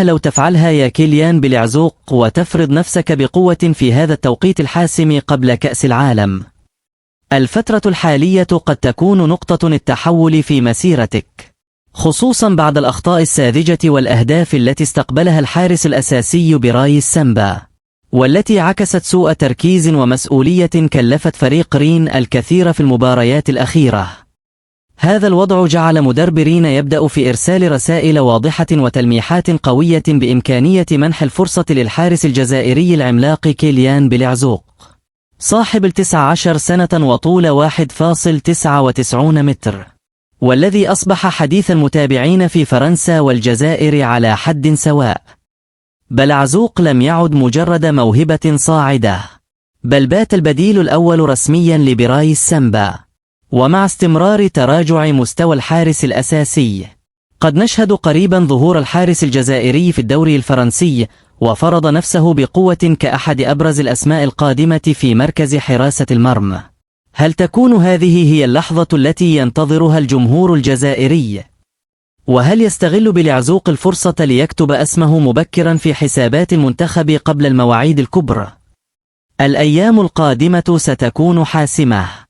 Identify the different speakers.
Speaker 1: لو تفعلها يا كيليان بالعزوق وتفرض نفسك بقوة في هذا التوقيت الحاسم قبل كأس العالم. الفترة الحالية قد تكون نقطة التحول في مسيرتك، خصوصا بعد الأخطاء الساذجة والأهداف التي استقبلها الحارس الأساسي برايس سامبا، والتي عكست سوء تركيز ومسؤولية كلفت فريق رين الكثير في المباريات الأخيرة. هذا الوضع جعل مدرب رين يبدأ في إرسال رسائل واضحة وتلميحات قوية بإمكانية منح الفرصة للحارس الجزائري العملاق كيليان بالعزوق، صاحب 19 سنة وطول 1.99 متر، والذي أصبح حديث المتابعين في فرنسا والجزائر على حد سواء. بالعزوق لم يعد مجرد موهبة صاعدة، بل بات البديل الأول رسميا لبرايس سامبا. ومع استمرار تراجع مستوى الحارس الأساسي، قد نشهد قريبا ظهور الحارس الجزائري في الدوري الفرنسي، وفرض نفسه بقوة كأحد أبرز الأسماء القادمة في مركز حراسة المرمى. هل تكون هذه هي اللحظة التي ينتظرها الجمهور الجزائري؟ وهل يستغل بالعزوق الفرصة ليكتب اسمه مبكرا في حسابات المنتخب قبل المواعيد الكبرى؟ الأيام القادمة ستكون حاسمة.